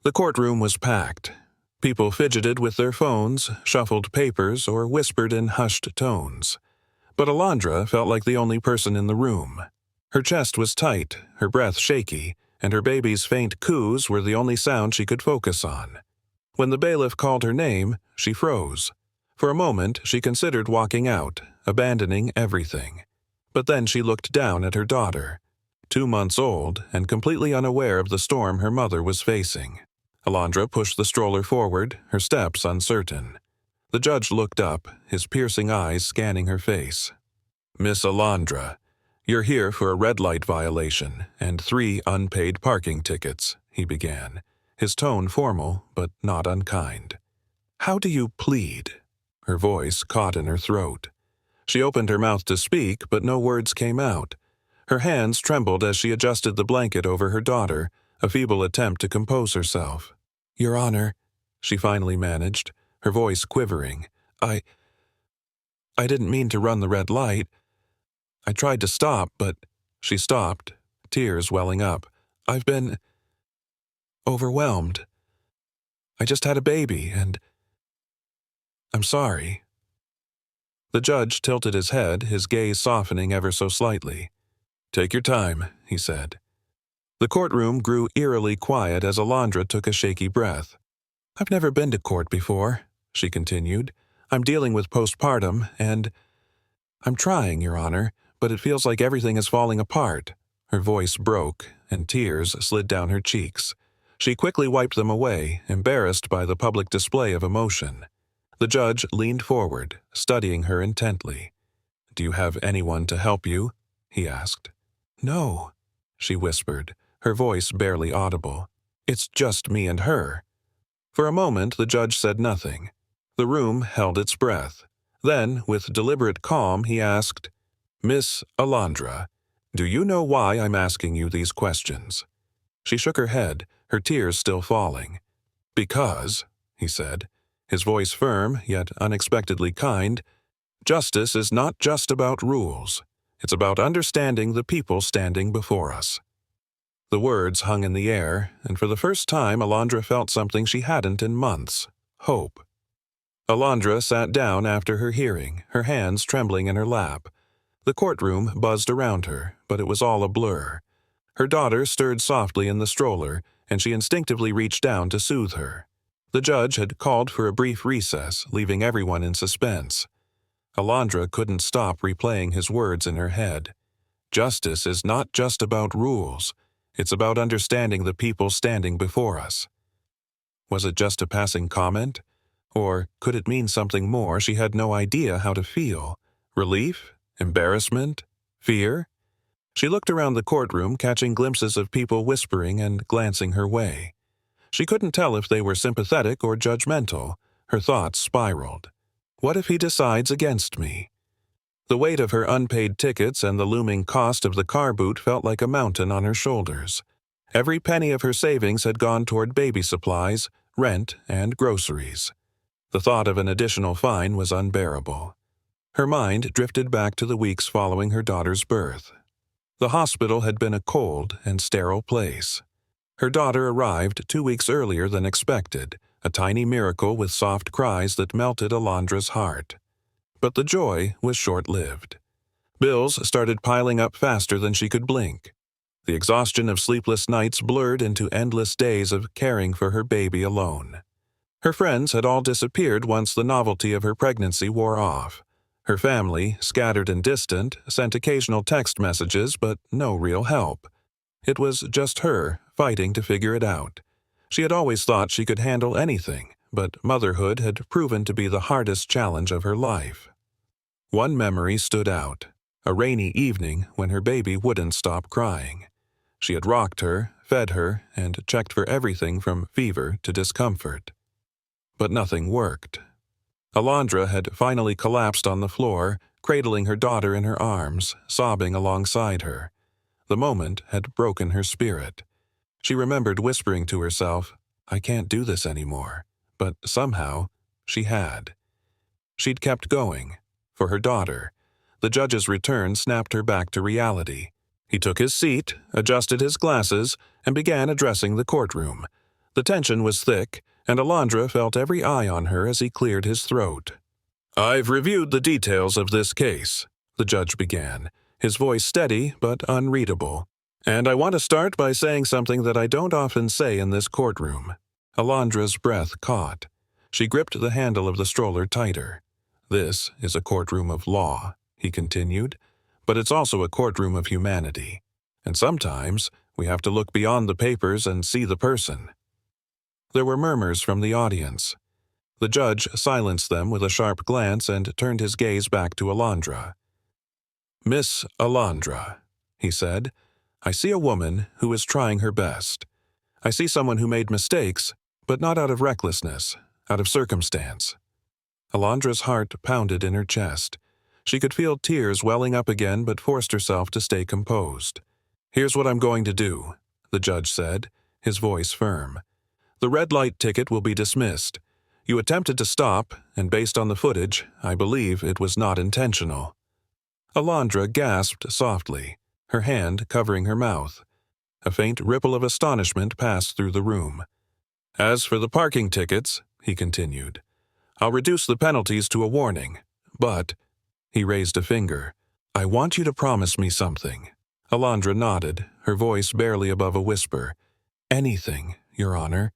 The courtroom was packed. People fidgeted with their phones, shuffled papers, or whispered in hushed tones. But Alondra felt like the only person in the room. Her chest was tight, her breath shaky, and her baby's faint coos were the only sound she could focus on. When the bailiff called her name, she froze. For a moment, she considered walking out, abandoning everything. But then she looked down at her daughter, 2 months old and completely unaware of the storm her mother was facing. Alondra pushed the stroller forward, her steps uncertain. The judge looked up, his piercing eyes scanning her face. "Miss Alondra, you're here for a red light violation and 3 unpaid parking tickets," he began, his tone formal but not unkind. "How do you plead?" Her voice caught in her throat. She opened her mouth to speak, but no words came out. Her hands trembled as she adjusted the blanket over her daughter, a feeble attempt to compose herself. "Your Honor," she finally managed, her voice quivering, I didn't mean to run the red light. I tried to stop, but..." She stopped, tears welling up. "I've been overwhelmed. I just had a baby, and I'm sorry." The judge tilted his head, his gaze softening ever so slightly. "Take your time," he said. The courtroom grew eerily quiet as Alondra took a shaky breath. "I've never been to court before," she continued. "I'm dealing with postpartum, and I'm trying, Your Honor, but it feels like everything is falling apart." Her voice broke, and tears slid down her cheeks. She quickly wiped them away, embarrassed by the public display of emotion. The judge leaned forward, studying her intently. "Do you have anyone to help you?" he asked. "No," she whispered, her voice barely audible. "It's just me and her." For a moment, the judge said nothing. The room held its breath. Then, with deliberate calm, he asked, "Miss Alondra, do you know why I'm asking you these questions?" She shook her head, her tears still falling. "Because," he said, his voice firm yet unexpectedly kind, "justice is not just about rules. It's about understanding the people standing before us." The words hung in the air, and for the first time Alondra felt something she hadn't in months: hope. Alondra sat down after her hearing, her hands trembling in her lap. The courtroom buzzed around her, but it was all a blur. Her daughter stirred softly in the stroller, and she instinctively reached down to soothe her. The judge had called for a brief recess, leaving everyone in suspense. Alondra couldn't stop replaying his words in her head. Justice is not just about rules. It's about understanding the people standing before us. Was it just a passing comment? Or could it mean something more she had no idea how to feel? Relief? Embarrassment? Fear? She looked around the courtroom, catching glimpses of people whispering and glancing her way. She couldn't tell if they were sympathetic or judgmental. Her thoughts spiraled. What if he decides against me? The weight of her unpaid tickets and the looming cost of the car boot felt like a mountain on her shoulders. Every penny of her savings had gone toward baby supplies, rent, and groceries. The thought of an additional fine was unbearable. Her mind drifted back to the weeks following her daughter's birth. The hospital had been a cold and sterile place. Her daughter arrived 2 weeks earlier than expected, a tiny miracle with soft cries that melted Alondra's heart. But the joy was short-lived. Bills started piling up faster than she could blink. The exhaustion of sleepless nights blurred into endless days of caring for her baby alone. Her friends had all disappeared once the novelty of her pregnancy wore off. Her family, scattered and distant, sent occasional text messages, but no real help. It was just her, fighting to figure it out. She had always thought she could handle anything, but motherhood had proven to be the hardest challenge of her life. One memory stood out: a rainy evening when her baby wouldn't stop crying. She had rocked her, fed her, and checked for everything from fever to discomfort. But nothing worked. Alondra had finally collapsed on the floor, cradling her daughter in her arms, sobbing alongside her. The moment had broken her spirit. She remembered whispering to herself, "I can't do this anymore." But somehow, she had. She'd kept going. For her daughter. The judge's return snapped her back to reality. He took his seat, adjusted his glasses, and began addressing the courtroom. The tension was thick, and Alondra felt every eye on her as he cleared his throat. "I've reviewed the details of this case," the judge began, his voice steady but unreadable. "And I want to start by saying something that I don't often say in this courtroom." Alondra's breath caught. She gripped the handle of the stroller tighter. "This is a courtroom of law," he continued, "but it's also a courtroom of humanity. And sometimes we have to look beyond the papers and see the person." There were murmurs from the audience. The judge silenced them with a sharp glance and turned his gaze back to Alondra. "Miss Alondra," he said, "I see a woman who is trying her best. I see someone who made mistakes, but not out of recklessness, out of circumstance." Alondra's heart pounded in her chest. She could feel tears welling up again but forced herself to stay composed. "Here's what I'm going to do," the judge said, his voice firm. "The red light ticket will be dismissed. You attempted to stop, and based on the footage, I believe it was not intentional." Alondra gasped softly, her hand covering her mouth. A faint ripple of astonishment passed through the room. "As for the parking tickets," he continued, "I'll reduce the penalties to a warning, but—" He raised a finger. "I want you to promise me something." Alondra nodded, her voice barely above a whisper. "Anything, Your Honor."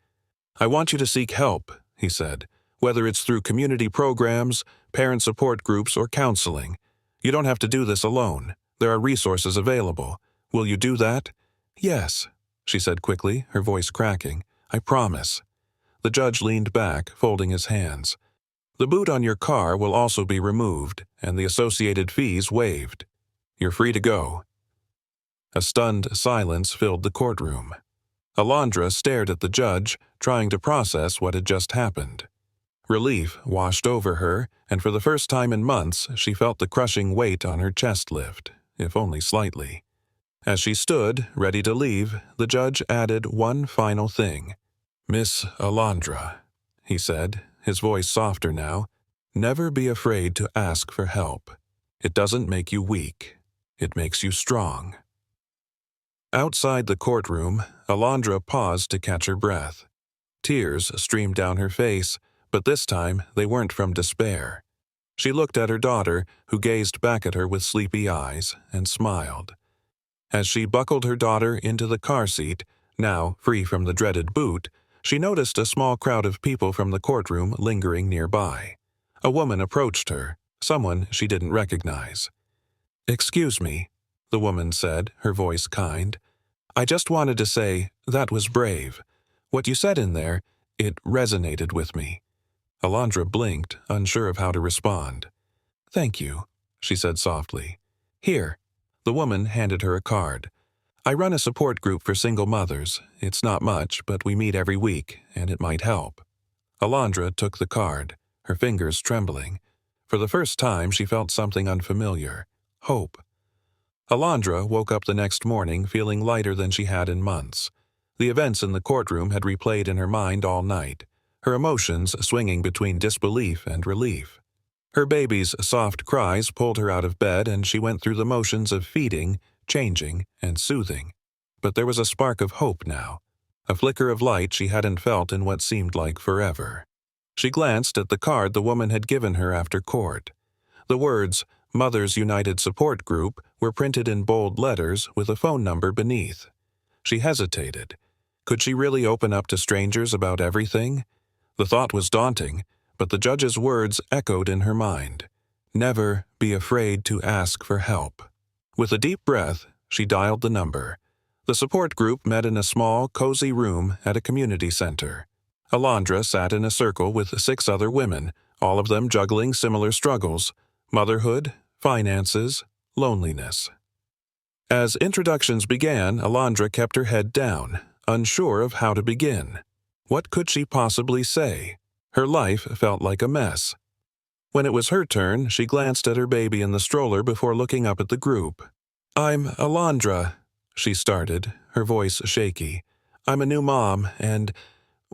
"I want you to seek help," he said, "whether it's through community programs, parent support groups, or counseling. You don't have to do this alone. There are resources available. Will you do that?" "Yes," she said quickly, her voice cracking. "I promise." The judge leaned back, folding his hands. "The boot on your car will also be removed, and the associated fees waived. You're free to go." A stunned silence filled the courtroom. Alondra stared at the judge, trying to process what had just happened. Relief washed over her, and for the first time in months she felt the crushing weight on her chest lift, if only slightly. As she stood, ready to leave, the judge added one final thing. "Miss Alondra," he said, his voice softer now, "never be afraid to ask for help. It doesn't make you weak. It makes you strong." Outside the courtroom, Alondra paused to catch her breath. Tears streamed down her face, but this time they weren't from despair. She looked at her daughter, who gazed back at her with sleepy eyes, and smiled. As she buckled her daughter into the car seat, now free from the dreaded boot, she noticed a small crowd of people from the courtroom lingering nearby. A woman approached her, someone she didn't recognize. "Excuse me," the woman said, her voice kind. "I just wanted to say, that was brave. What you said in there, it resonated with me." Alondra blinked, unsure of how to respond. "Thank you," she said softly. "Here." The woman handed her a card. "I run a support group for single mothers. It's not much, but we meet every week, and it might help." Alondra took the card, her fingers trembling. For the first time she felt something unfamiliar. Hope. Alondra woke up the next morning feeling lighter than she had in months. The events in the courtroom had replayed in her mind all night, her emotions swinging between disbelief and relief. Her baby's soft cries pulled her out of bed, and she went through the motions of feeding, changing, and soothing. But there was a spark of hope now, a flicker of light she hadn't felt in what seemed like forever. She glanced at the card the woman had given her after court. The words, "Mothers United Support Group," were printed in bold letters with a phone number beneath. She hesitated. Could she really open up to strangers about everything? The thought was daunting, but the judge's words echoed in her mind. Never be afraid to ask for help. With a deep breath, she dialed the number. The support group met in a small, cozy room at a community center. Alondra sat in a circle with 6 other women, all of them juggling similar struggles: motherhood, finances, loneliness. As introductions began, Alondra kept her head down, unsure of how to begin. What could she possibly say? Her life felt like a mess. When it was her turn, she glanced at her baby in the stroller before looking up at the group. "I'm Alondra," she started, her voice shaky. "I'm a new mom, and,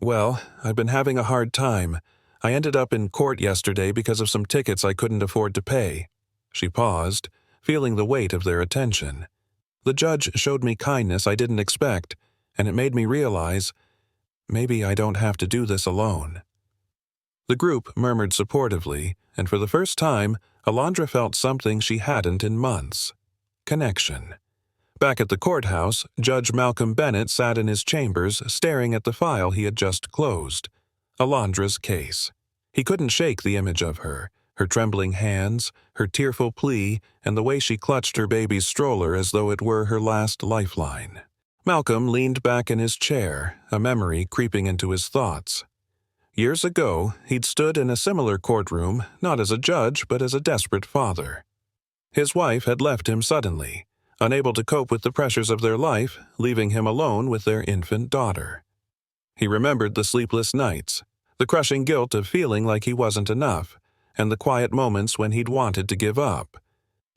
well, I've been having a hard time. I ended up in court yesterday because of some tickets I couldn't afford to pay." She paused, feeling the weight of their attention. "The judge showed me kindness I didn't expect, and it made me realize Maybe I don't have to do this alone." The group murmured supportively, and for the first time, Alondra felt something she hadn't in months: connection. Back at the courthouse, Judge Malcolm Bennett sat in his chambers staring at the file he had just closed, Alondra's case. He couldn't shake the image of her trembling hands, her tearful plea, and the way she clutched her baby's stroller as though it were her last lifeline. Malcolm leaned back in his chair, a memory creeping into his thoughts. Years ago, he'd stood in a similar courtroom, not as a judge but as a desperate father. His wife had left him suddenly, unable to cope with the pressures of their life, leaving him alone with their infant daughter. He remembered the sleepless nights, the crushing guilt of feeling like he wasn't enough, and the quiet moments when he'd wanted to give up.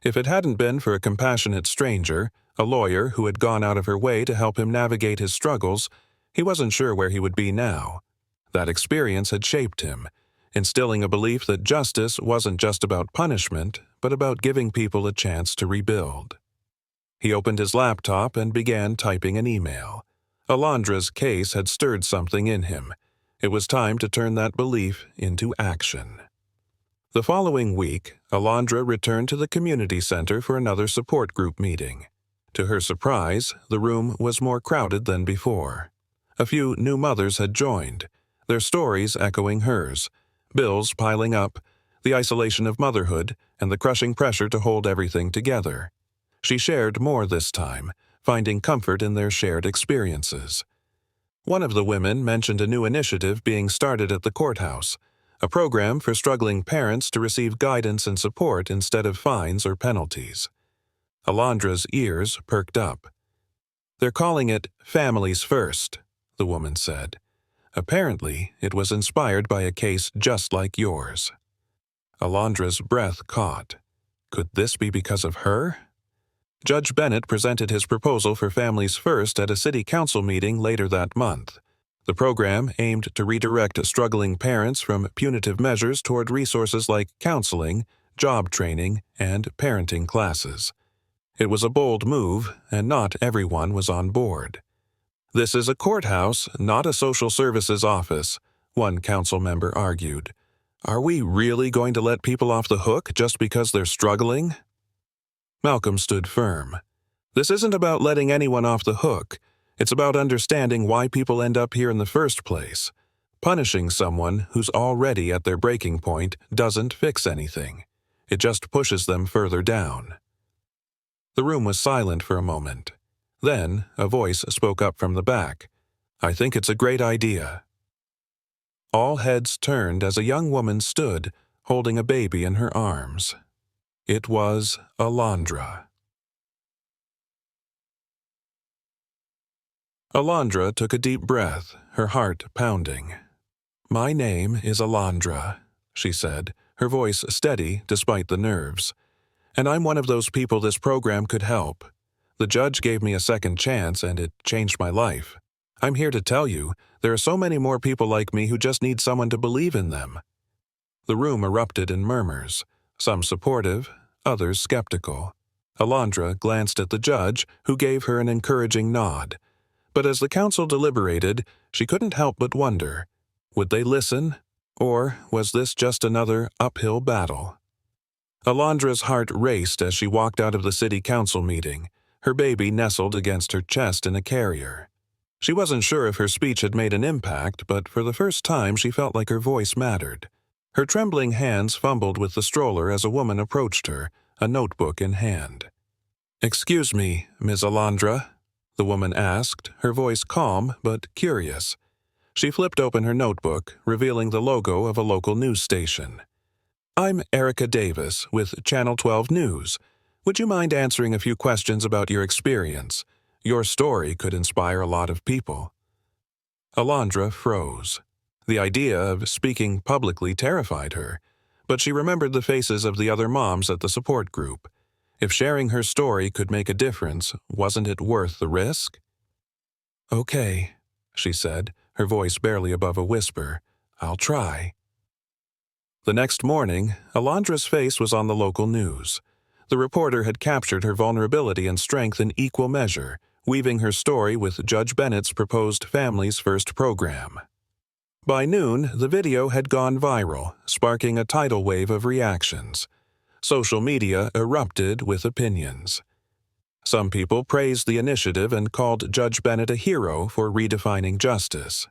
If it hadn't been for a compassionate stranger, a lawyer who had gone out of her way to help him navigate his struggles, he wasn't sure where he would be now. That experience had shaped him, instilling a belief that justice wasn't just about punishment, but about giving people a chance to rebuild. He opened his laptop and began typing an email. Alondra's case had stirred something in him. It was time to turn that belief into action. The following week, Alondra returned to the community center for another support group meeting. To her surprise, the room was more crowded than before. A few new mothers had joined, their stories echoing hers, bills piling up, the isolation of motherhood, and the crushing pressure to hold everything together. She shared more this time, finding comfort in their shared experiences. One of the women mentioned a new initiative being started at the courthouse, a program for struggling parents to receive guidance and support instead of fines or penalties. Alondra's ears perked up. "They're calling it Families First," the woman said. Apparently, it was inspired by a case just like yours. Alondra's breath caught. Could this be because of her? Judge Bennett presented his proposal for Families First at a city council meeting later that month. The program aimed to redirect struggling parents from punitive measures toward resources like counseling, job training, and parenting classes. It was a bold move, and not everyone was on board. "This is a courthouse, not a social services office," one council member argued. "Are we really going to let people off the hook just because they're struggling?" Malcolm stood firm. "This isn't about letting anyone off the hook. It's about understanding why people end up here in the first place. Punishing someone who's already at their breaking point doesn't fix anything. It just pushes them further down." The room was silent for a moment. Then, a voice spoke up from the back. "I think it's a great idea." All heads turned as a young woman stood, holding a baby in her arms. It was Alondra. Alondra took a deep breath, her heart pounding. "My name is Alondra," she said, her voice steady despite the nerves. "And I'm one of those people this program could help. The judge gave me a second chance and it changed my life. I'm here to tell you, there are so many more people like me who just need someone to believe in them." The room erupted in murmurs, some supportive, others skeptical. Alondra glanced at the judge, who gave her an encouraging nod. But as the council deliberated, she couldn't help but wonder, would they listen, or was this just another uphill battle? Alondra's heart raced as she walked out of the city council meeting, her baby nestled against her chest in a carrier. She wasn't sure if her speech had made an impact, but for the first time she felt like her voice mattered. Her trembling hands fumbled with the stroller as a woman approached her, a notebook in hand. "Excuse me, Ms. Alondra?" the woman asked, her voice calm but curious. She flipped open her notebook, revealing the logo of a local news station. "I'm Erica Davis with Channel 12 News. Would you mind answering a few questions about your experience? Your story could inspire a lot of people." Alondra froze. The idea of speaking publicly terrified her, but she remembered the faces of the other moms at the support group. If sharing her story could make a difference, wasn't it worth the risk? "Okay," she said, her voice barely above a whisper. "I'll try." The next morning, Alondra's face was on the local news. The reporter had captured her vulnerability and strength in equal measure, weaving her story with Judge Bennett's proposed Families First program. By noon, the video had gone viral, sparking a tidal wave of reactions. Social media erupted with opinions. Some people praised the initiative and called Judge Bennett a hero for redefining justice.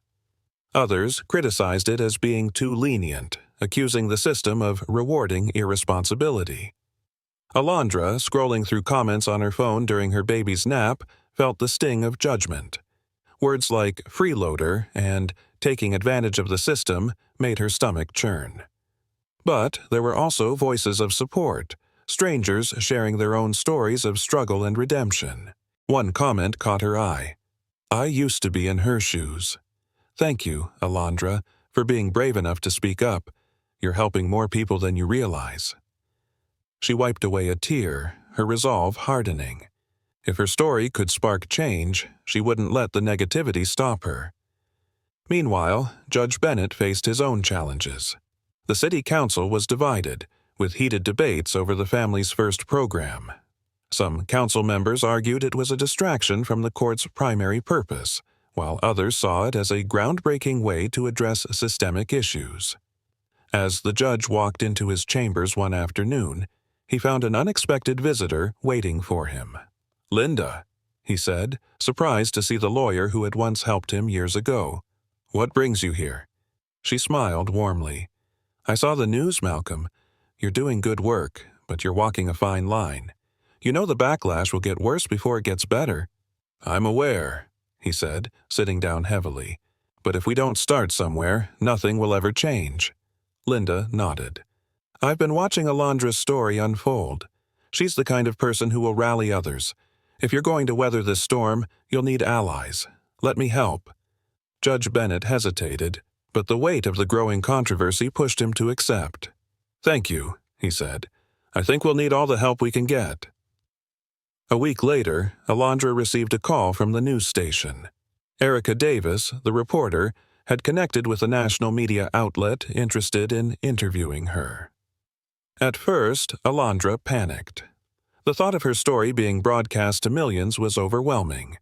Others criticized it as being too lenient, accusing the system of rewarding irresponsibility. Alondra, scrolling through comments on her phone during her baby's nap, felt the sting of judgment. Words like freeloader and taking advantage of the system made her stomach churn. But there were also voices of support, strangers sharing their own stories of struggle and redemption. One comment caught her eye. "I used to be in her shoes. Thank you, Alondra, for being brave enough to speak up. You're helping more people than you realize." She wiped away a tear, her resolve hardening. If her story could spark change, she wouldn't let the negativity stop her. Meanwhile, Judge Bennett faced his own challenges. The city council was divided, with heated debates over the Families First program. Some council members argued it was a distraction from the court's primary purpose, while others saw it as a groundbreaking way to address systemic issues. As the judge walked into his chambers one afternoon, he found an unexpected visitor waiting for him. "Linda," he said, surprised to see the lawyer who had once helped him years ago. "What brings you here?" She smiled warmly. "I saw the news, Malcolm. You're doing good work, but you're walking a fine line. You know the backlash will get worse before it gets better." "I'm aware," he said, sitting down heavily. "But if we don't start somewhere, nothing will ever change." Linda nodded. "I've been watching Alondra's story unfold. She's the kind of person who will rally others. If you're going to weather this storm, you'll need allies. Let me help." Judge Bennett hesitated, but the weight of the growing controversy pushed him to accept. "Thank you," he said. "I think we'll need all the help we can get." A week later, Alondra received a call from the news station. Erica Davis, the reporter, had connected with a national media outlet interested in interviewing her. At first, Alondra panicked. The thought of her story being broadcast to millions was overwhelming.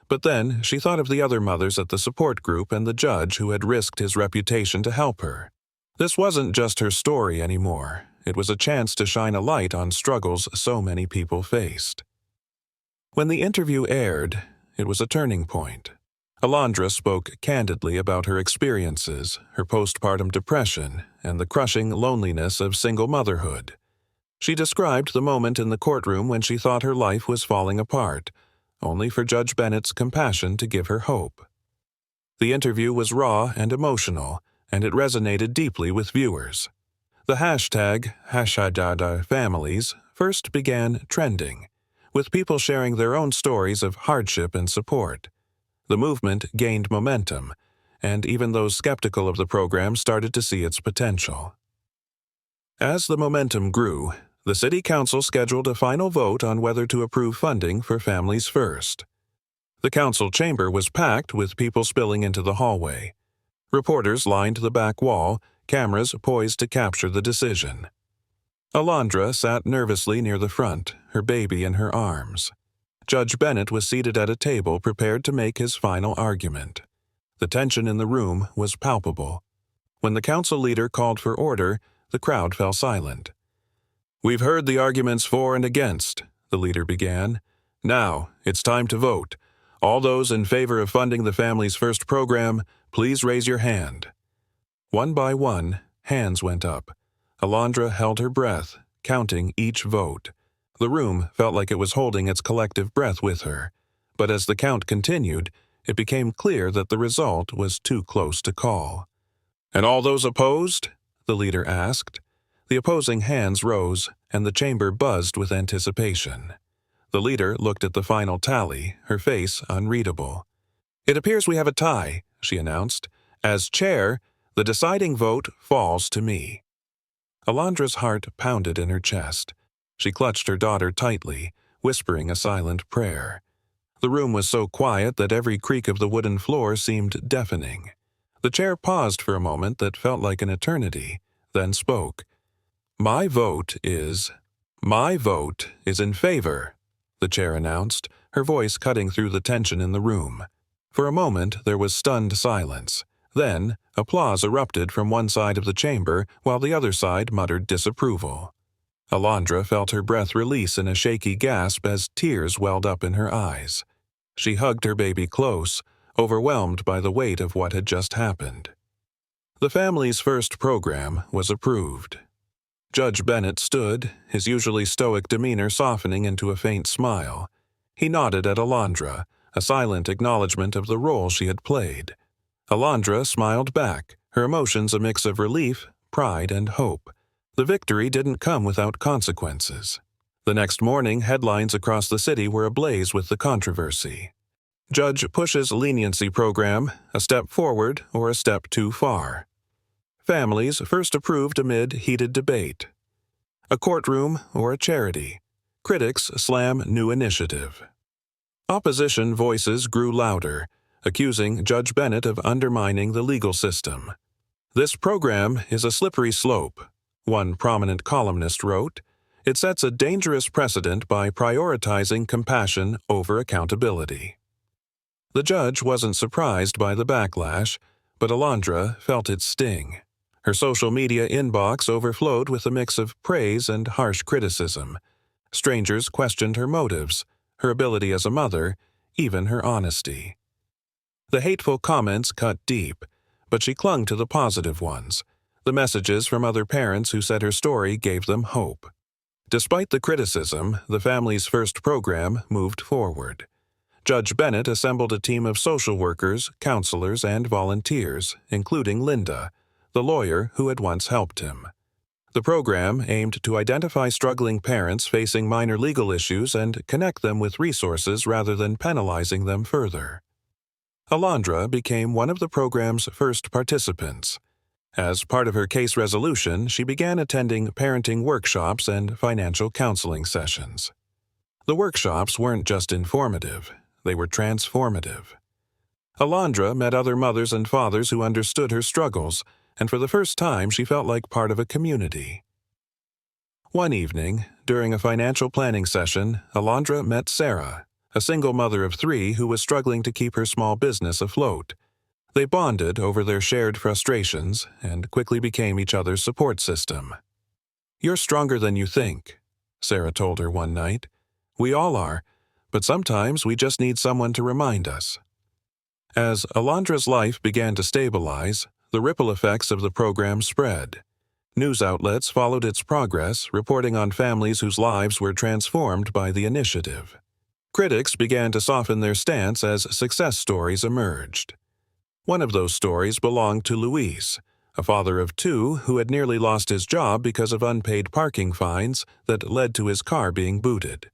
But then she thought of the other mothers at the support group and the judge who had risked his reputation to help her. This wasn't just her story anymore. It was a chance to shine a light on struggles so many people faced. When the interview aired, it was a turning point. Alondra spoke candidly about her experiences, her postpartum depression, and the crushing loneliness of single motherhood. She described the moment in the courtroom when she thought her life was falling apart, only for Judge Bennett's compassion to give her hope. The interview was raw and emotional, and it resonated deeply with viewers. The hashtag #families first began trending, with people sharing their own stories of hardship and support. The movement gained momentum, and even those skeptical of the program started to see its potential. As the momentum grew, the City Council scheduled a final vote on whether to approve funding for Families First. The council chamber was packed with people spilling into the hallway. Reporters lined the back wall, cameras poised to capture the decision. Alondra sat nervously near the front, her baby in her arms. Judge Bennett was seated at a table prepared to make his final argument. The tension in the room was palpable. When the council leader called for order, the crowd fell silent. "We've heard the arguments for and against," the leader began. "Now, it's time to vote. All those in favor of funding the Families First program, please raise your hand." One by one, hands went up. Alondra held her breath, counting each vote. The room felt like it was holding its collective breath with her, but as the count continued, it became clear that the result was too close to call. "And all those opposed?" the leader asked. The opposing hands rose, and the chamber buzzed with anticipation. The leader looked at the final tally, her face unreadable. "It appears we have a tie," she announced. "As chair, the deciding vote falls to me." Alondra's heart pounded in her chest. She clutched her daughter tightly, whispering a silent prayer. The room was so quiet that every creak of the wooden floor seemed deafening. The chair paused for a moment that felt like an eternity, then spoke. My vote is in favor," the chair announced, her voice cutting through the tension in the room. For a moment, there was stunned silence. Then, applause erupted from one side of the chamber while the other side muttered disapproval. Alondra felt her breath release in a shaky gasp as tears welled up in her eyes. She hugged her baby close, overwhelmed by the weight of what had just happened. The family's first program was approved. Judge Bennett stood, his usually stoic demeanor softening into a faint smile. He nodded at Alondra, a silent acknowledgement of the role she had played. Alondra smiled back, her emotions a mix of relief, pride, and hope. The victory didn't come without consequences. The next morning, headlines across the city were ablaze with the controversy. Judge pushes leniency program, a step forward or a step too far. Families first approved amid heated debate. A courtroom or a charity. Critics slam new initiative. Opposition voices grew louder, accusing Judge Bennett of undermining the legal system. "This program is a slippery slope," one prominent columnist wrote. "It sets a dangerous precedent by prioritizing compassion over accountability." The judge wasn't surprised by the backlash, but Alondra felt its sting. Her social media inbox overflowed with a mix of praise and harsh criticism. Strangers questioned her motives, her ability as a mother, even her honesty. The hateful comments cut deep, but she clung to the positive ones. The messages from other parents who said her story gave them hope. Despite the criticism, the family's first program moved forward. Judge Bennett assembled a team of social workers, counselors, and volunteers, including Linda, the lawyer who had once helped him. The program aimed to identify struggling parents facing minor legal issues and connect them with resources rather than penalizing them further. Alondra became one of the program's first participants. As part of her case resolution, she began attending parenting workshops and financial counseling sessions. The workshops weren't just informative, they were transformative. Alondra met other mothers and fathers who understood her struggles, and for the first time she felt like part of a community. One evening, during a financial planning session, Alondra met Sarah, a single mother of 3 who was struggling to keep her small business afloat. They bonded over their shared frustrations and quickly became each other's support system. "You're stronger than you think," Sarah told her one night. "We all are, but sometimes we just need someone to remind us." As Alondra's life began to stabilize, the ripple effects of the program spread. News outlets followed its progress, reporting on families whose lives were transformed by the initiative. Critics began to soften their stance as success stories emerged. One of those stories belonged to Luis, a father of 2 who had nearly lost his job because of unpaid parking fines that led to his car being booted.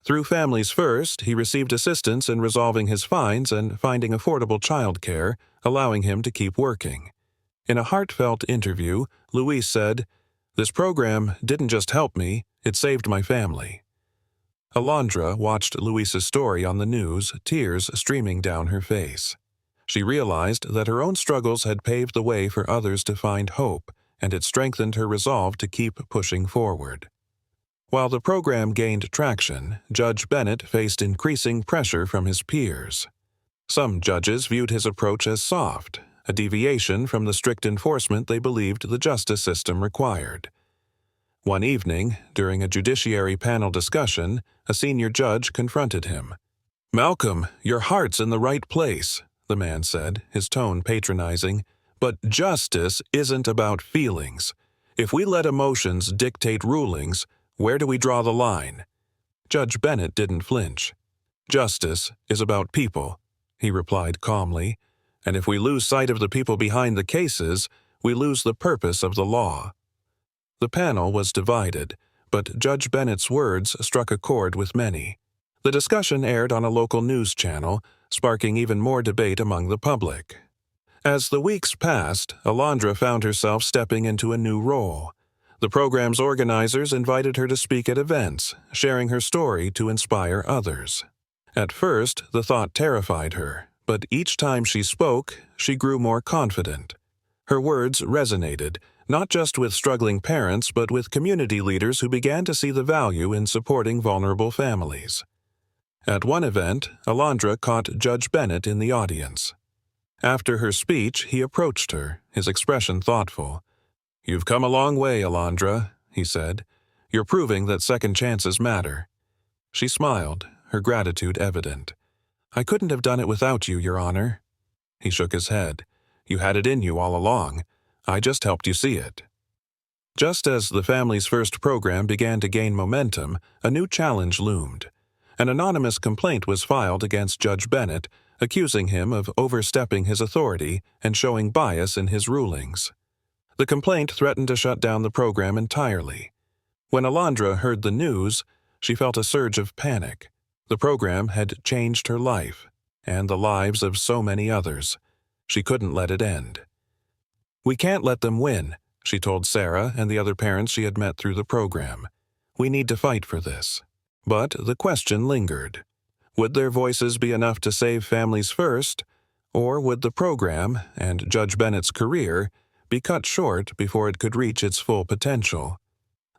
Through Families First, he received assistance in resolving his fines and finding affordable childcare, allowing him to keep working. In a heartfelt interview, Luis said, "This program didn't just help me, it saved my family." Alondra watched Luis's story on the news, tears streaming down her face. She realized that her own struggles had paved the way for others to find hope, and it strengthened her resolve to keep pushing forward. While the program gained traction, Judge Bennett faced increasing pressure from his peers. Some judges viewed his approach as soft, a deviation from the strict enforcement they believed the justice system required. One evening, during a judiciary panel discussion, a senior judge confronted him. "Malcolm, your heart's in the right place," the man said, his tone patronizing, "but justice isn't about feelings. If we let emotions dictate rulings, where do we draw the line?" Judge Bennett didn't flinch. "Justice is about people," he replied calmly, "and if we lose sight of the people behind the cases, we lose the purpose of the law." The panel was divided, but Judge Bennett's words struck a chord with many. The discussion aired on a local news channel, sparking even more debate among the public. As the weeks passed, Alondra found herself stepping into a new role. The program's organizers invited her to speak at events, sharing her story to inspire others. At first, the thought terrified her, but each time she spoke, she grew more confident. Her words resonated, not just with struggling parents, but with community leaders who began to see the value in supporting vulnerable families. At one event, Alondra caught Judge Bennett in the audience. After her speech, he approached her, his expression thoughtful. "You've come a long way, Alondra," he said. "You're proving that second chances matter." She smiled, her gratitude evident. "I couldn't have done it without you, Your Honor." He shook his head. "You had it in you all along. I just helped you see it." Just as the Families First program began to gain momentum, a new challenge loomed. An anonymous complaint was filed against Judge Bennett, accusing him of overstepping his authority and showing bias in his rulings. The complaint threatened to shut down the program entirely. When Alondra heard the news, she felt a surge of panic. The program had changed her life, and the lives of so many others. She couldn't let it end. "We can't let them win," she told Sarah and the other parents she had met through the program. "We need to fight for this." But the question lingered. Would their voices be enough to save Families First, or would the program, and Judge Bennett's career, be cut short before it could reach its full potential?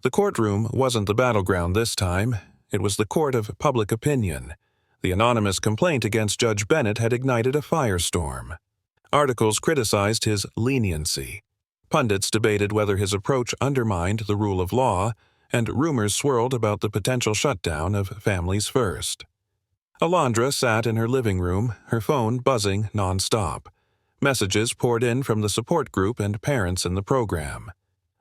The courtroom wasn't the battleground this time. It was the court of public opinion. The anonymous complaint against Judge Bennett had ignited a firestorm. Articles criticized his leniency. Pundits debated whether his approach undermined the rule of law, and rumors swirled about the potential shutdown of Families First. Alondra sat in her living room, her phone buzzing nonstop. Messages poured in from the support group and parents in the program.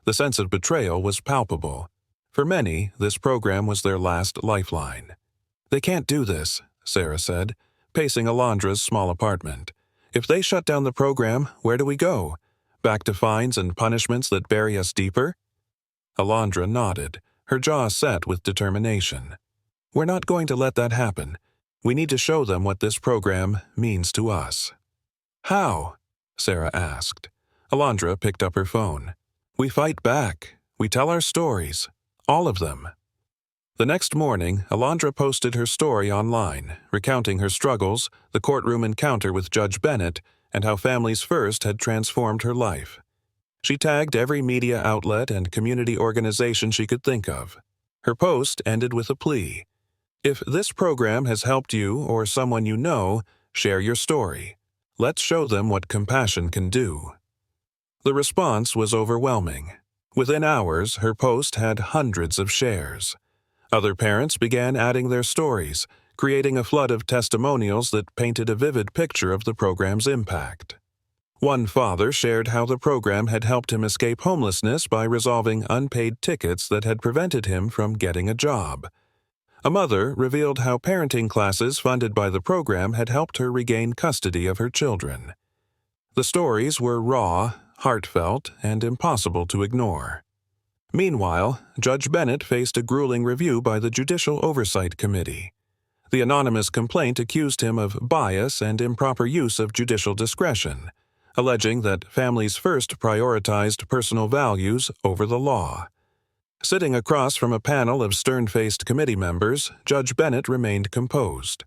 The sense of betrayal was palpable. For many, this program was their last lifeline. "They can't do this," Sarah said, pacing Alondra's small apartment. "If they shut down the program, where do we go? Back to fines and punishments that bury us deeper?" Alondra nodded, her jaw set with determination. "We're not going to let that happen. We need to show them what this program means to us." "How?" Sarah asked. Alondra picked up her phone. "We fight back. We tell our stories. All of them." The next morning, Alondra posted her story online, recounting her struggles, the courtroom encounter with Judge Bennett, and how Families First had transformed her life. She tagged every media outlet and community organization she could think of. Her post ended with a plea. "If this program has helped you or someone you know, share your story. Let's show them what compassion can do." The response was overwhelming. Within hours, her post had hundreds of shares. Other parents began adding their stories, creating a flood of testimonials that painted a vivid picture of the program's impact. One father shared how the program had helped him escape homelessness by resolving unpaid tickets that had prevented him from getting a job. A mother revealed how parenting classes funded by the program had helped her regain custody of her children. The stories were raw, heartfelt, and impossible to ignore. Meanwhile, Judge Bennett faced a grueling review by the Judicial Oversight Committee. The anonymous complaint accused him of bias and improper use of judicial discretion, alleging that Families First prioritized personal values over the law. Sitting across from a panel of stern-faced committee members, Judge Bennett remained composed.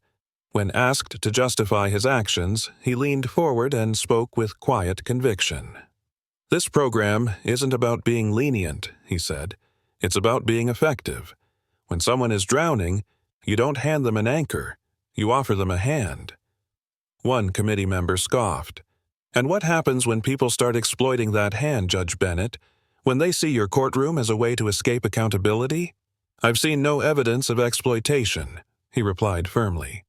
When asked to justify his actions, he leaned forward and spoke with quiet conviction. "This program isn't about being lenient," he said. "It's about being effective. When someone is drowning, you don't hand them an anchor. You offer them a hand." One committee member scoffed. "And what happens when people start exploiting that hand, Judge Bennett? When they see your courtroom as a way to escape accountability?" "I've seen no evidence of exploitation," he replied firmly.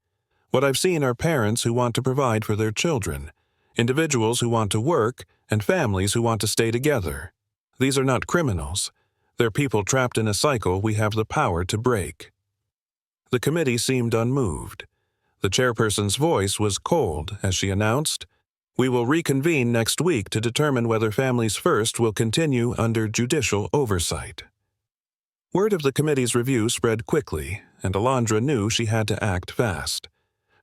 "What I've seen are parents who want to provide for their children, individuals who want to work, and families who want to stay together. These are not criminals. They're people trapped in a cycle we have the power to break." The committee seemed unmoved. The chairperson's voice was cold as she announced, "We will reconvene next week to determine whether Families First will continue under judicial oversight." Word of the committee's review spread quickly, and Alondra knew she had to act fast.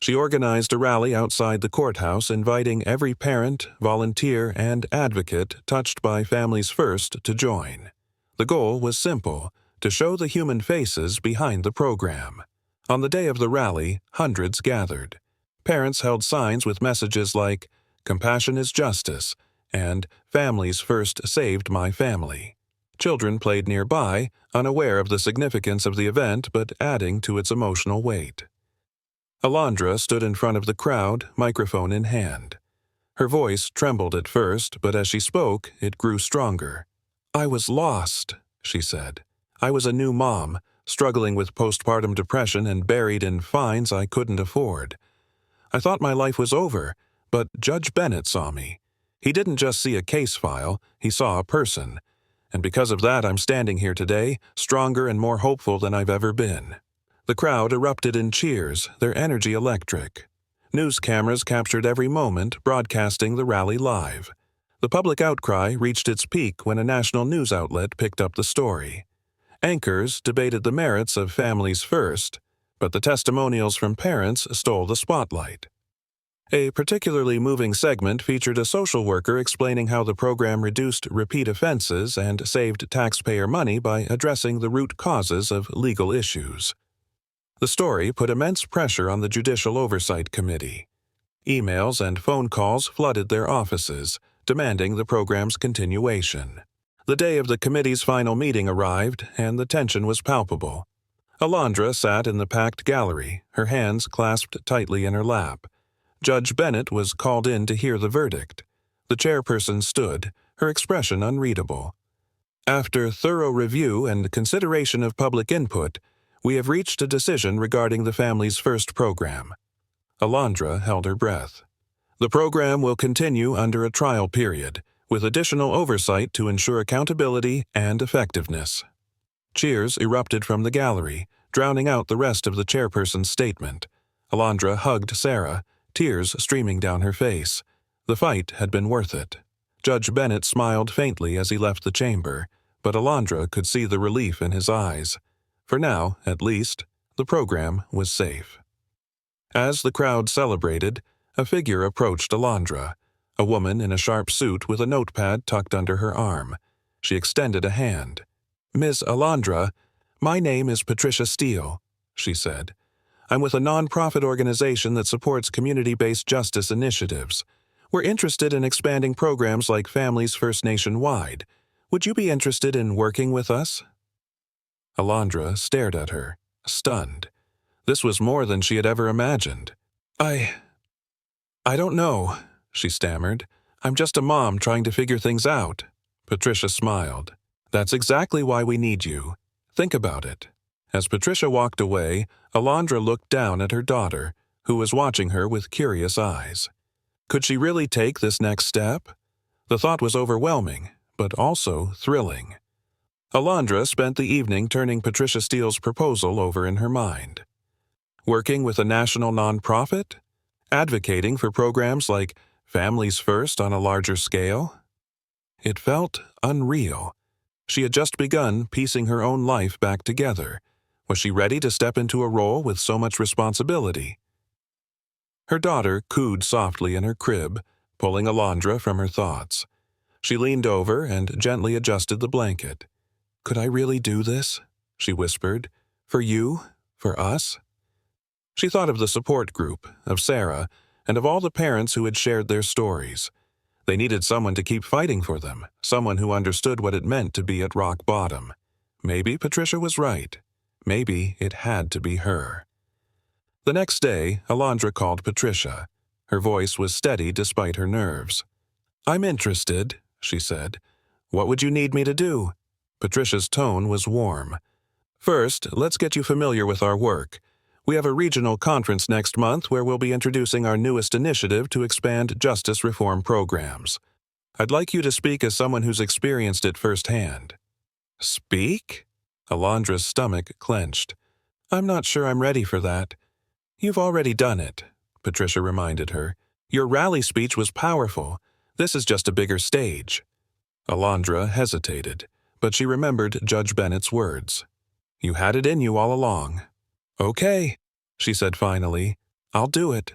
She organized a rally outside the courthouse inviting every parent, volunteer, and advocate touched by Families First to join. The goal was simple: to show the human faces behind the program. On the day of the rally, hundreds gathered. Parents held signs with messages like, "Compassion is justice," and "Families First saved my family." Children played nearby, unaware of the significance of the event but adding to its emotional weight. Alondra stood in front of the crowd, microphone in hand. Her voice trembled at first, but as she spoke, it grew stronger. "I was lost," she said. "I was a new mom, struggling with postpartum depression and buried in fines I couldn't afford. I thought my life was over, but Judge Bennett saw me. He didn't just see a case file, he saw a person. And because of that, I'm standing here today, stronger and more hopeful than I've ever been." The crowd erupted in cheers, their energy electric. News cameras captured every moment, broadcasting the rally live. The public outcry reached its peak when a national news outlet picked up the story. Anchors debated the merits of families first, but the testimonials from parents stole the spotlight. A particularly moving segment featured a social worker explaining how the program reduced repeat offenses and saved taxpayer money by addressing the root causes of legal issues. The story put immense pressure on the Judicial Oversight Committee. Emails and phone calls flooded their offices, demanding the program's continuation. The day of the committee's final meeting arrived, and the tension was palpable. Alondra sat in the packed gallery, her hands clasped tightly in her lap. Judge Bennett was called in to hear the verdict. The chairperson stood, her expression unreadable. "After thorough review and consideration of public input, we have reached a decision regarding the Families First program." Alondra held her breath. "The program will continue under a trial period, with additional oversight to ensure accountability and effectiveness." Cheers erupted from the gallery, drowning out the rest of the chairperson's statement. Alondra hugged Sarah, tears streaming down her face. The fight had been worth it. Judge Bennett smiled faintly as he left the chamber, but Alondra could see the relief in his eyes. For now, at least, the program was safe. As the crowd celebrated, a figure approached Alondra, a woman in a sharp suit with a notepad tucked under her arm. She extended a hand. "Ms. Alondra, my name is Patricia Steele," she said. "I'm with a nonprofit organization that supports community-based justice initiatives. We're interested in expanding programs like Families First nationwide. Would you be interested in working with us?" Alondra stared at her, stunned. This was more than she had ever imagined. I don't know," she stammered. "I'm just a mom trying to figure things out." Patricia smiled. "That's exactly why we need you. Think about it." As Patricia walked away, Alondra looked down at her daughter, who was watching her with curious eyes. Could she really take this next step? The thought was overwhelming, but also thrilling. Alondra spent the evening turning Patricia Steele's proposal over in her mind. Working with a national nonprofit? Advocating for programs like Families First on a larger scale? It felt unreal. She had just begun piecing her own life back together. Was she ready to step into a role with so much responsibility? Her daughter cooed softly in her crib, pulling Alondra from her thoughts. She leaned over and gently adjusted the blanket. "Could I really do this?" she whispered. "For you? For us?" She thought of the support group, of Sarah, and of all the parents who had shared their stories. They needed someone to keep fighting for them, someone who understood what it meant to be at rock bottom. Maybe Patricia was right. Maybe it had to be her. The next day, Alondra called Patricia. Her voice was steady despite her nerves. "I'm interested," she said. "What would you need me to do?" Patricia's tone was warm. "First, let's get you familiar with our work. We have a regional conference next month where we'll be introducing our newest initiative to expand justice reform programs. I'd like you to speak as someone who's experienced it firsthand." "Speak?" Alondra's stomach clenched. "I'm not sure I'm ready for that." "You've already done it," Patricia reminded her. "Your rally speech was powerful. This is just a bigger stage." Alondra hesitated, but she remembered Judge Bennett's words. "You had it in you all along." "Okay," she said finally. "I'll do it."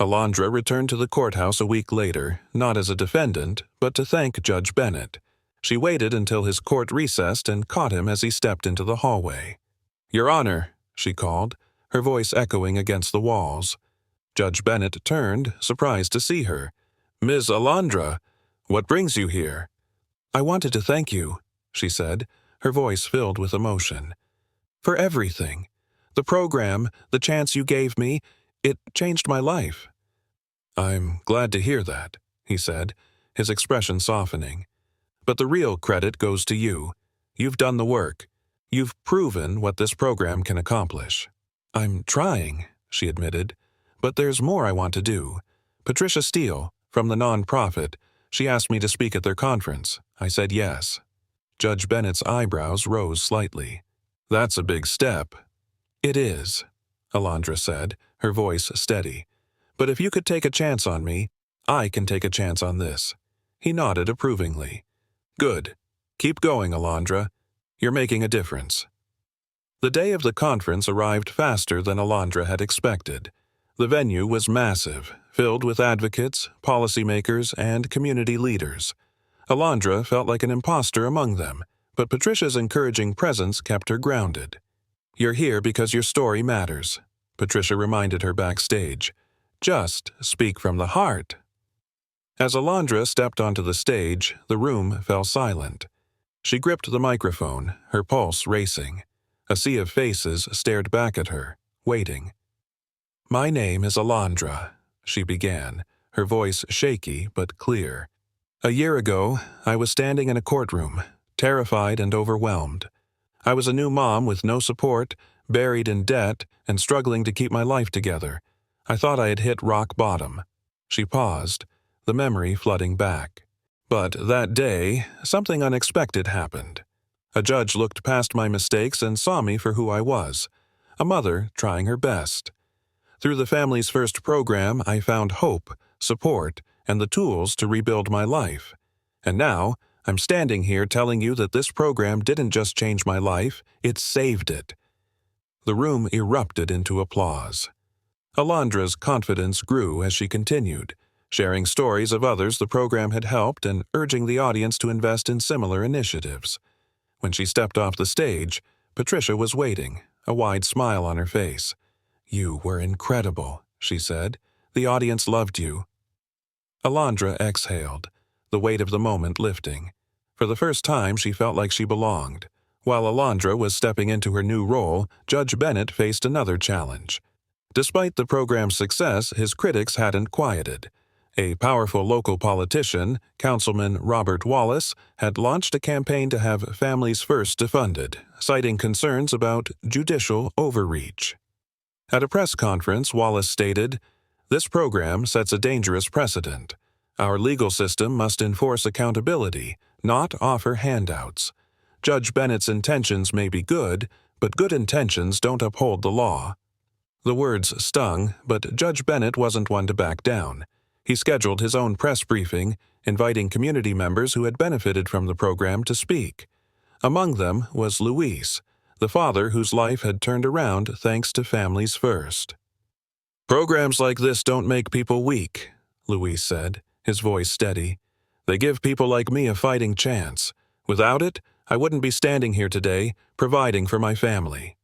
Alondra returned to the courthouse a week later, not as a defendant, but to thank Judge Bennett. She waited until his court recessed and caught him as he stepped into the hallway. "Your Honor," she called, her voice echoing against the walls. Judge Bennett turned, surprised to see her. "Ms. Alondra, what brings you here?" "I wanted to thank you," she said, her voice filled with emotion. "For everything. The program, the chance you gave me, It changed my life." "I'm glad to hear that," he said, his expression softening. "But the real credit goes to you. You've done the work. You've proven what this program can accomplish." "I'm trying," she admitted, "but there's more I want to do. Patricia Steele, from the nonprofit, she asked me to speak at their conference. I said yes." Judge Bennett's eyebrows rose slightly. "That's a big step." "It is," Alondra said, her voice steady. "But if you could take a chance on me, I can take a chance on this." He nodded approvingly. "Good. Keep going, Alondra. You're making a difference." The day of the conference arrived faster than Alondra had expected. The venue was massive, filled with advocates, policymakers, and community leaders. Alondra felt like an imposter among them, but Patricia's encouraging presence kept her grounded. "You're here because your story matters," Patricia reminded her backstage. "Just speak from the heart." As Alondra stepped onto the stage, the room fell silent. She gripped the microphone, her pulse racing. A sea of faces stared back at her, waiting. "My name is Alondra," she began, her voice shaky but clear. "A year ago, I was standing in a courtroom, terrified and overwhelmed. I was a new mom with no support, buried in debt, and struggling to keep my life together. I thought I had hit rock bottom." She paused, the memory flooding back. "But that day, something unexpected happened. A judge looked past my mistakes and saw me for who I was, a mother trying her best. Through the Family's First program, I found hope, support, and the tools to rebuild my life. And now, I'm standing here telling you that this program didn't just change my life, it saved it." The room erupted into applause. Alondra's confidence grew as she continued, sharing stories of others the program had helped and urging the audience to invest in similar initiatives. When she stepped off the stage, Patricia was waiting, a wide smile on her face. "You were incredible," she said. "The audience loved you." Alondra exhaled, the weight of the moment lifting. For the first time, she felt like she belonged. While Alondra was stepping into her new role, Judge Bennett faced another challenge. Despite the program's success, his critics hadn't quieted. A powerful local politician, Councilman Robert Wallace, had launched a campaign to have Families First defunded, citing concerns about judicial overreach. At a press conference, Wallace stated, "This program sets a dangerous precedent. Our legal system must enforce accountability, not offer handouts. Judge Bennett's intentions may be good, but good intentions don't uphold the law." The words stung, but Judge Bennett wasn't one to back down. He scheduled his own press briefing, inviting community members who had benefited from the program to speak. Among them was Luis, the father whose life had turned around thanks to Families First. "Programs like this don't make people weak," Luis said, his voice steady. "They give people like me a fighting chance. Without it, I wouldn't be standing here today, providing for my family."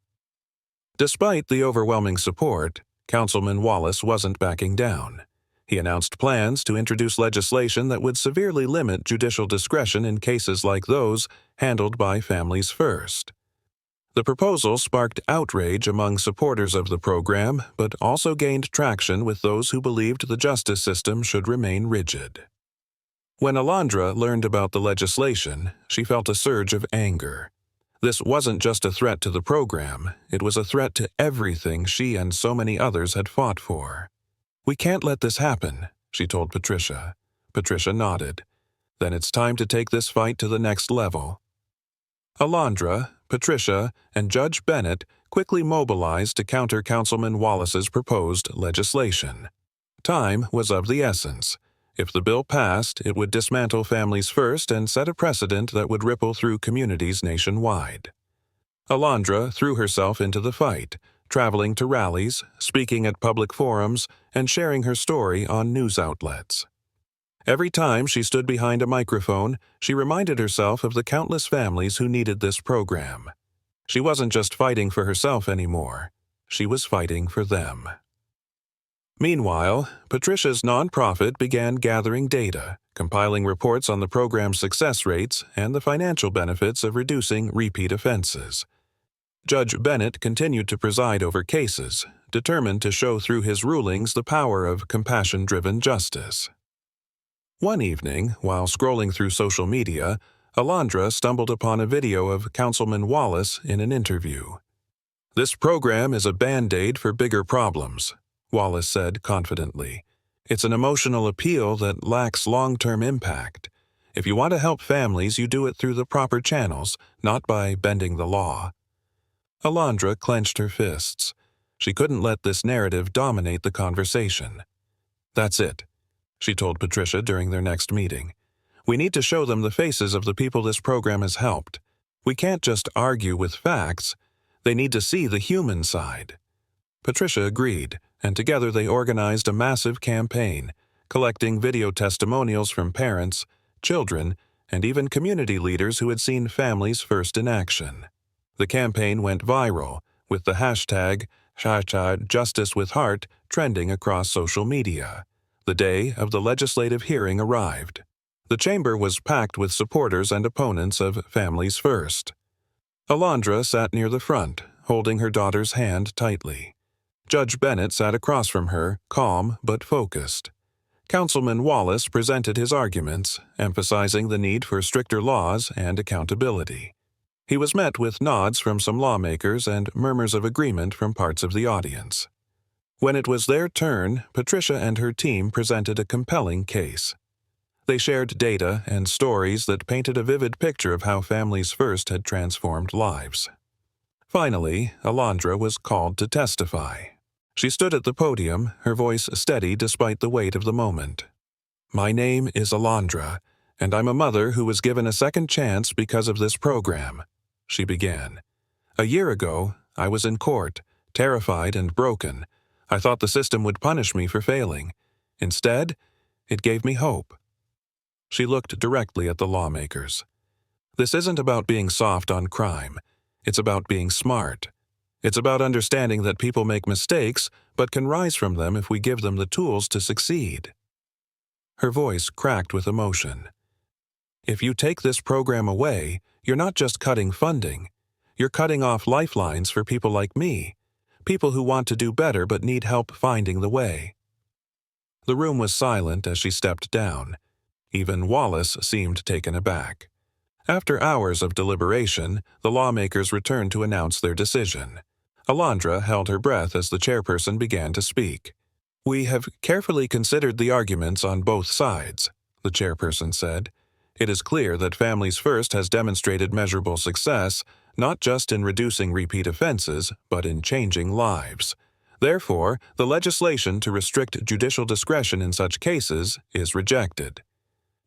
Despite the overwhelming support, Councilman Wallace wasn't backing down. He announced plans to introduce legislation that would severely limit judicial discretion in cases like those handled by Families First. The proposal sparked outrage among supporters of the program, but also gained traction with those who believed the justice system should remain rigid. When Alondra learned about the legislation, she felt a surge of anger. This wasn't just a threat to the program, it was a threat to everything she and so many others had fought for. "We can't let this happen," she told Patricia. Patricia nodded. "Then it's time to take this fight to the next level." Alondra, Patricia, and Judge Bennett quickly mobilized to counter Councilman Wallace's proposed legislation. Time was of the essence. If the bill passed, it would dismantle Families First and set a precedent that would ripple through communities nationwide. Alondra threw herself into the fight, traveling to rallies, speaking at public forums, and sharing her story on news outlets. Every time she stood behind a microphone, she reminded herself of the countless families who needed this program. She wasn't just fighting for herself anymore. She was fighting for them. Meanwhile, Patricia's nonprofit began gathering data, compiling reports on the program's success rates and the financial benefits of reducing repeat offenses. Judge Bennett continued to preside over cases, determined to show through his rulings the power of compassion-driven justice. One evening, while scrolling through social media, Alondra stumbled upon a video of Councilman Wallace in an interview. "This program is a Band-Aid for bigger problems," Wallace said confidently. "It's an emotional appeal that lacks long-term impact. If you want to help families, you do it through the proper channels, not by bending the law." Alondra clenched her fists. She couldn't let this narrative dominate the conversation. "That's it," she told Patricia during their next meeting. "We need to show them the faces of the people this program has helped. We can't just argue with facts. They need to see the human side." Patricia agreed, and together they organized a massive campaign, collecting video testimonials from parents, children, and even community leaders who had seen Families First in action. The campaign went viral, with the hashtag #JusticeWithHeart trending across social media. The day of the legislative hearing arrived. The chamber was packed with supporters and opponents of Families First. Alondra sat near the front, holding her daughter's hand tightly. Judge Bennett sat across from her, calm but focused. Councilman Wallace presented his arguments, emphasizing the need for stricter laws and accountability. He was met with nods from some lawmakers and murmurs of agreement from parts of the audience. When it was their turn, Patricia and her team presented a compelling case. They shared data and stories that painted a vivid picture of how Families First had transformed lives. Finally, Alondra was called to testify. She stood at the podium, her voice steady despite the weight of the moment. "My name is Alondra, and I'm a mother who was given a second chance because of this program," she began. "A year ago, I was in court, terrified and broken. I thought the system would punish me for failing. Instead, it gave me hope." She looked directly at the lawmakers. "This isn't about being soft on crime. It's about being smart. It's about understanding that people make mistakes, but can rise from them if we give them the tools to succeed." Her voice cracked with emotion. "If you take this program away, you're not just cutting funding. You're cutting off lifelines for people like me, people who want to do better but need help finding the way." The room was silent as she stepped down. Even Wallace seemed taken aback. After hours of deliberation, the lawmakers returned to announce their decision. Alondra held her breath as the chairperson began to speak. "We have carefully considered the arguments on both sides," the chairperson said. "It is clear that Families First has demonstrated measurable success, not just in reducing repeat offenses, but in changing lives. Therefore, the legislation to restrict judicial discretion in such cases is rejected."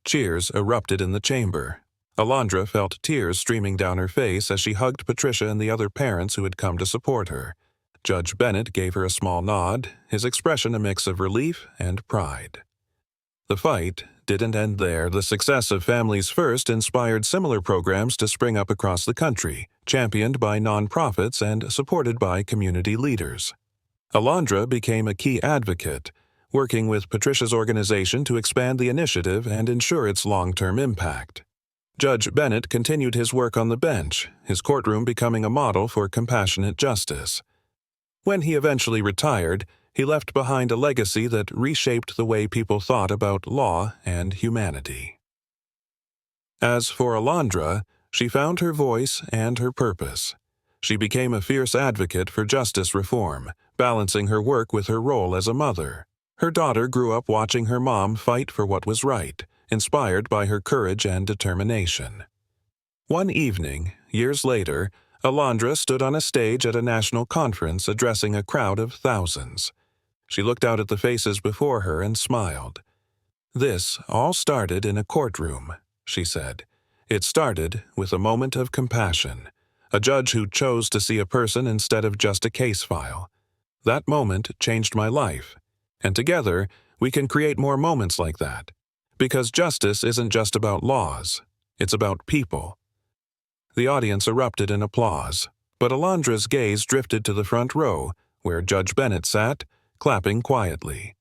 Cheers erupted in the chamber. Alondra felt tears streaming down her face as she hugged Patricia and the other parents who had come to support her. Judge Bennett gave her a small nod, his expression a mix of relief and pride. The fight didn't end there. The success of Families First inspired similar programs to spring up across the country, championed by nonprofits and supported by community leaders. Alondra became a key advocate, working with Patricia's organization to expand the initiative and ensure its long-term impact. Judge Bennett continued his work on the bench, his courtroom becoming a model for compassionate justice. When he eventually retired, he left behind a legacy that reshaped the way people thought about law and humanity. As for Alondra, she found her voice and her purpose. She became a fierce advocate for justice reform, balancing her work with her role as a mother. Her daughter grew up watching her mom fight for what was right, inspired by her courage and determination. One evening, years later, Alondra stood on a stage at a national conference addressing a crowd of thousands. She looked out at the faces before her and smiled. "This all started in a courtroom," she said. "It started with a moment of compassion, a judge who chose to see a person instead of just a case file. That moment changed my life, and together we can create more moments like that. Because justice isn't just about laws, it's about people." The audience erupted in applause, but Alondra's gaze drifted to the front row, where Judge Bennett sat, clapping quietly.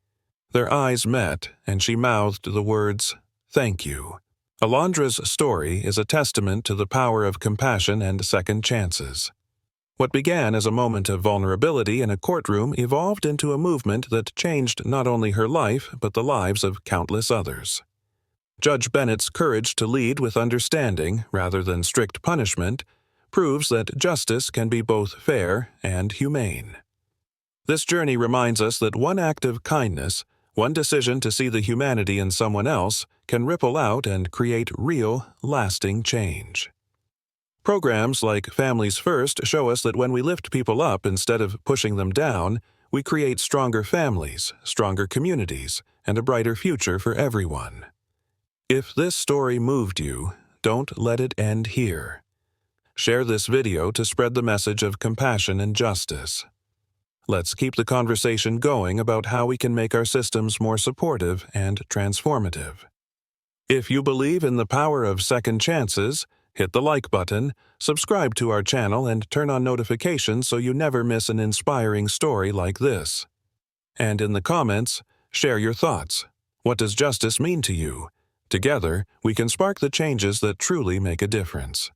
Their eyes met, and she mouthed the words, "Thank you." Alondra's story is a testament to the power of compassion and second chances. What began as a moment of vulnerability in a courtroom evolved into a movement that changed not only her life but the lives of countless others. Judge Bennett's courage to lead with understanding rather than strict punishment proves that justice can be both fair and humane. This journey reminds us that one act of kindness, one decision to see the humanity in someone else, can ripple out and create real, lasting change. Programs like Families First show us that when we lift people up instead of pushing them down, we create stronger families, stronger communities, and a brighter future for everyone. If this story moved you, don't let it end here. Share this video to spread the message of compassion and justice. Let's keep the conversation going about how we can make our systems more supportive and transformative. If you believe in the power of second chances, hit the like button, subscribe to our channel, and turn on notifications so you never miss an inspiring story like this. And in the comments, share your thoughts. What does justice mean to you? Together, we can spark the changes that truly make a difference.